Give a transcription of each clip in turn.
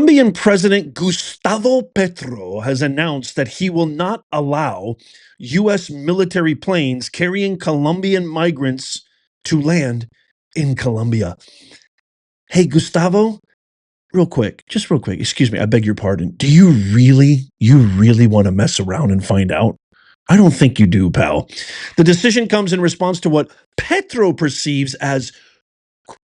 Colombian President Gustavo Petro has announced that he will not allow U.S. military planes carrying Colombian migrants to land in Colombia. Hey, Gustavo, just real quick, excuse me, I beg your pardon. Do you really want to mess around and find out? I don't think you do, pal. The decision comes in response to what Petro perceives as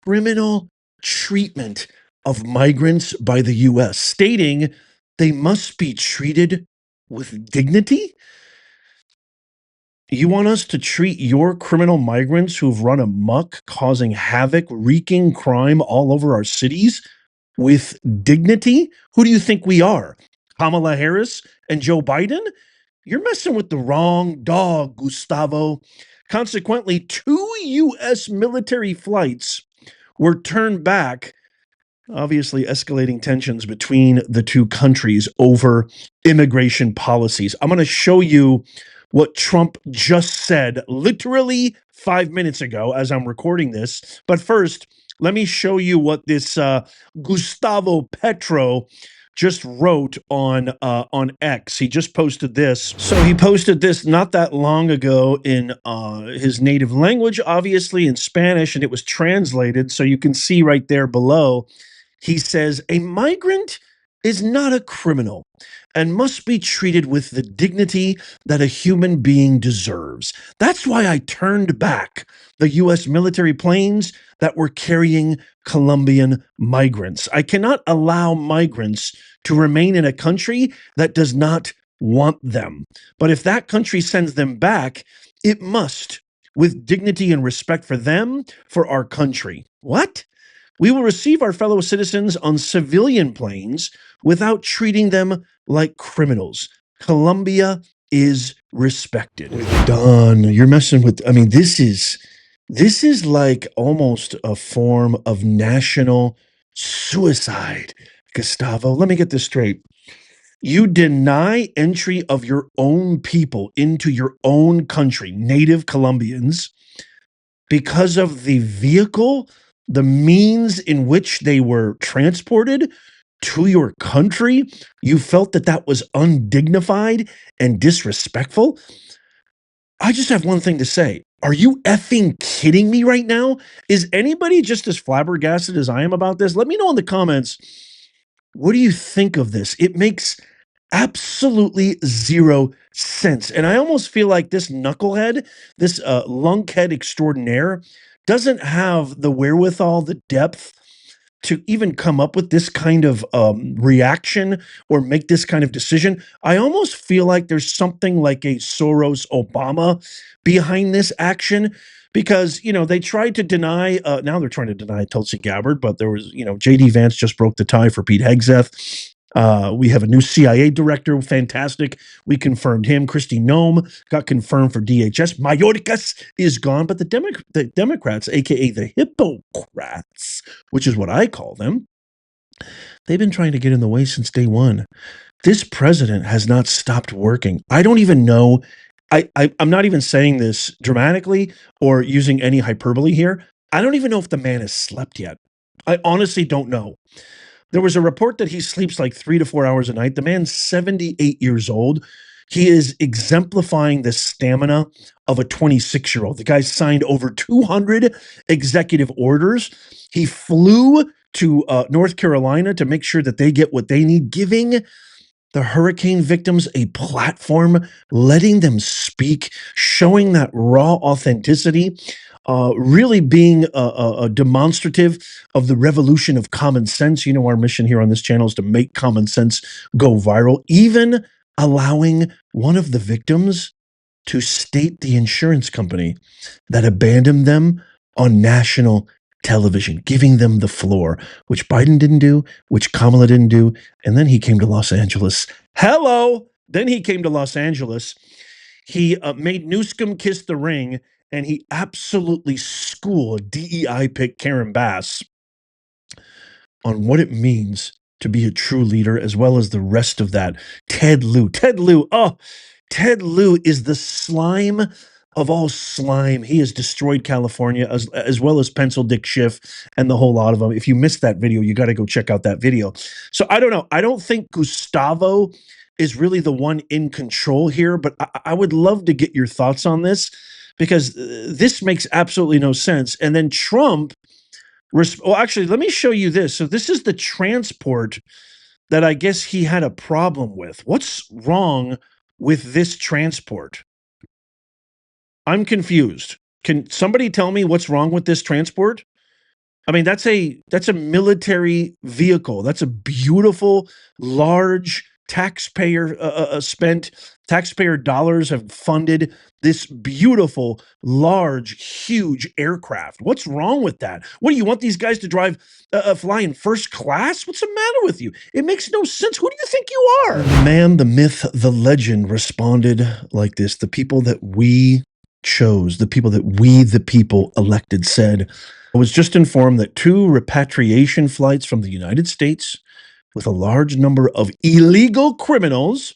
criminal treatment of migrants by the U.S., stating they must be treated with dignity. You want us to treat your criminal migrants who've run amok, causing havoc, wreaking crime all over our cities with dignity? Who do you think we are? Kamala Harris and Joe Biden? You're messing with the wrong dog, Gustavo. Consequently, 2 U.S. military flights were turned back, obviously escalating tensions between the two countries over immigration policies. I'm going to show you what Trump just said literally 5 minutes ago as I'm recording this. But first, let me show you what this Gustavo Petro just wrote on X. He just posted this. So he posted this not that long ago in his native language, obviously in Spanish, and it was translated. So you can see right there below, he says, a migrant is not a criminal and must be treated with the dignity that a human being deserves. That's why I turned back the U.S. military planes that were carrying Colombian migrants. I cannot allow migrants to remain in a country that does not want them. But if that country sends them back, it must, with dignity and respect for them, for our country. What? We will receive our fellow citizens on civilian planes without treating them like criminals. Colombia is respected. Done. You're messing with, I mean, this is like almost a form of national suicide, Gustavo. Let me get this straight. You deny entry of your own people into your own country, native Colombians, because of the vehicle, the means in which they were transported to your country. You felt that that was undignified and disrespectful. I just have one thing to say. Are you effing kidding me right now? Is anybody just as flabbergasted as I am about this? Let me know in the comments. What do you think of this? It makes absolutely zero sense. And I almost feel like this knucklehead, this lunkhead extraordinaire, doesn't have the wherewithal, the depth to even come up with this kind of reaction or make this kind of decision. I almost feel like there's something like a Soros Obama behind this action, because, you know, they tried to deny, now they're trying to deny Tulsi Gabbard, but there was, you know, J.D. Vance just broke the tie for Pete Hegseth. We have a new CIA director, fantastic. We confirmed him. Kristi Noem got confirmed for DHS. Mayorkas is gone, but the Democrats, aka the Hippocrats, which is what I call them, they've been trying to get in the way since day one. This president has not stopped working. I don't even know. I'm not even saying this dramatically or using any hyperbole here. I don't even know if the man has slept yet. I honestly don't know. There was a report that he sleeps like 3 to 4 hours a night. The man's 78 years old. He is exemplifying the stamina of a 26-year-old. The guy signed over 200 executive orders. He flew to North Carolina to make sure that they get what they need, giving the hurricane victims a platform, letting them speak, showing that raw authenticity, really being a demonstrative of the revolution of common sense. You know, our mission here on this channel is to make common sense go viral, even allowing one of the victims to state the insurance company that abandoned them on national television, giving them the floor, which Biden didn't do, which Kamala didn't do. And then he came to Los Angeles. Hello. Then he came to Los Angeles. He made Newsom kiss the ring, and he absolutely schooled DEI pick Karen Bass on what it means to be a true leader, as well as the rest of that. Ted Lieu. Ted Lieu is the slime of all slime. He has destroyed California as well as Pencil Dick Schiff and the whole lot of them. If you missed that video, you got to go check out that video. So I don't know. I don't think Gustavo is really the one in control here, but I would love to get your thoughts on this because this makes absolutely no sense. And then Trump, well, actually, let me show you this. So this is the transport that I guess he had a problem with. What's wrong with this transport? I'm confused. Can somebody tell me what's wrong with this transport? I mean, that's a military vehicle. That's a beautiful, large taxpayer spent taxpayer dollars have funded this beautiful, large, huge aircraft. What's wrong with that? What do you want these guys to drive, fly in first class? What's the matter with you? It makes no sense. Who do you think you are? The man, the myth, the legend responded like this. The people that we chose, the people that we, the people elected, said, I was just informed that 2 repatriation flights from the United States with a large number of illegal criminals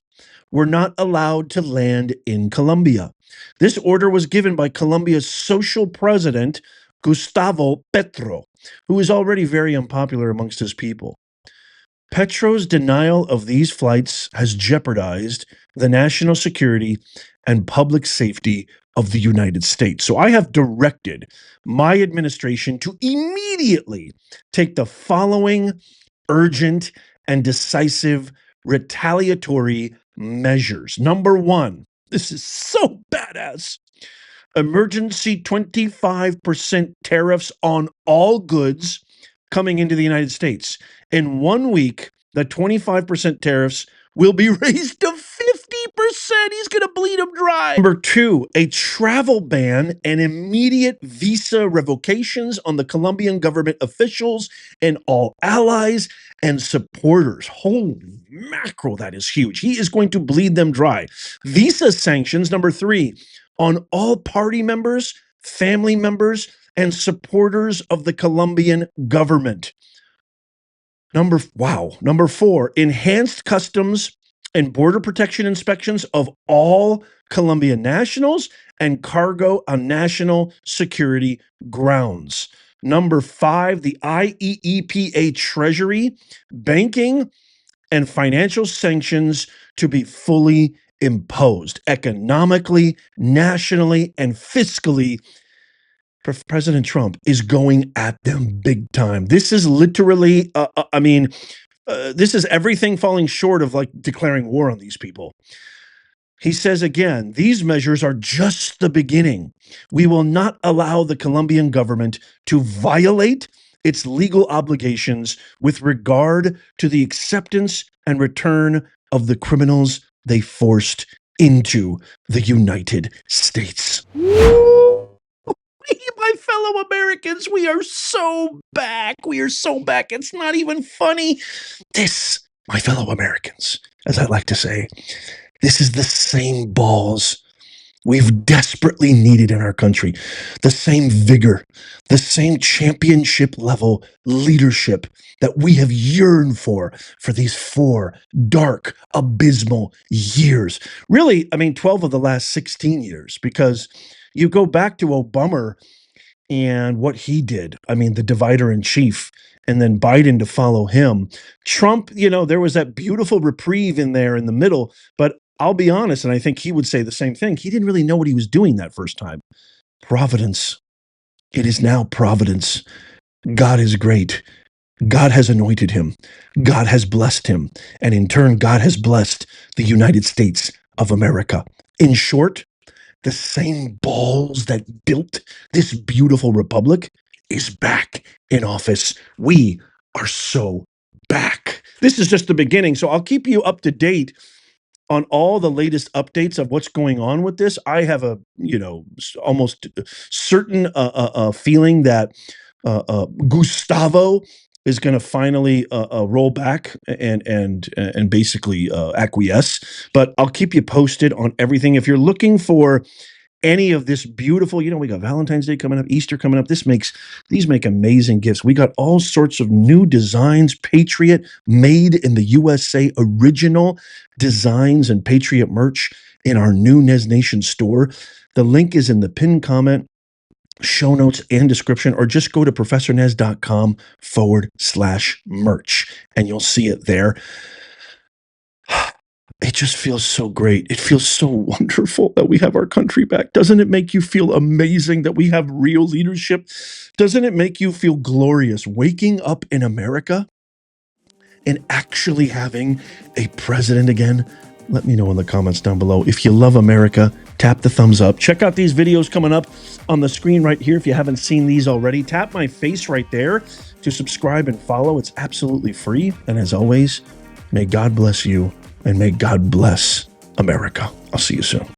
were not allowed to land in Colombia. This order was given by Colombia's social president, Gustavo Petro, who is already very unpopular amongst his people. Petro's denial of these flights has jeopardized the national security and public safety of the United States. So I have directed my administration to immediately take the following urgent and decisive retaliatory measures. Number 1, this is so badass. Emergency 25% tariffs on all goods coming into the United States. In 1 week, the 25% tariffs will be raised to 50%. He's going to bleed them dry. Number 2, a travel ban and immediate visa revocations on the Colombian government officials and all allies and supporters. Holy mackerel, that is huge. He is going to bleed them dry. Visa sanctions, number 3, on all party members, family members, and supporters of the Colombian government. Number 4, enhanced customs and border protection inspections of all Colombian nationals and cargo on national security grounds. Number 5, the IEEPA Treasury, banking, and financial sanctions to be fully imposed economically, nationally, and fiscally. President Trump is going at them big time. This is literally, this is everything falling short of like declaring war on these people. He says again, these measures are just the beginning. We will not allow the Colombian government to violate its legal obligations with regard to the acceptance and return of the criminals they forced into the United States. My fellow Americans, we are so back. We are so back. It's not even funny. This, my fellow Americans, as I like to say, this is the same balls we've desperately needed in our country, the same vigor, the same championship level leadership that we have yearned for these 4 dark, abysmal years. Really, 12 of the last 16 years, because you go back to Obama and what he did. The divider in chief, and then Biden to follow him. Trump, there was that beautiful reprieve in there in the middle, but I'll be honest, and I think he would say the same thing. He didn't really know what he was doing that first time. Providence. It is now providence. God is great. God has anointed him. God has blessed him. And in turn, God has blessed the United States of America. In short, the same balls that built this beautiful republic is back in office. We are so back. This is just the beginning. So I'll keep you up to date on all the latest updates of what's going on with this. I have a, almost certain feeling that Gustavo is going to finally roll back and basically acquiesce. But I'll keep you posted on everything. If you're looking for any of this beautiful, we got Valentine's Day coming up, Easter coming up. These make amazing gifts. We got all sorts of new designs, Patriot, made in the USA, original designs and Patriot merch in our new Nez Nation store. The link is in the pinned comment, show notes, and description, or just go to professornez.com/merch and you'll see it there. It just feels so great. It feels so wonderful that we have our country back. Doesn't it make you feel amazing that we have real leadership? Doesn't it make you feel glorious waking up in America and actually having a president again? Let me know in the comments down below. If you love America, tap the thumbs up. Check out these videos coming up on the screen right here. If you haven't seen these already, tap my face right there to subscribe and follow. It's absolutely free. And as always, may God bless you and may God bless America. I'll see you soon.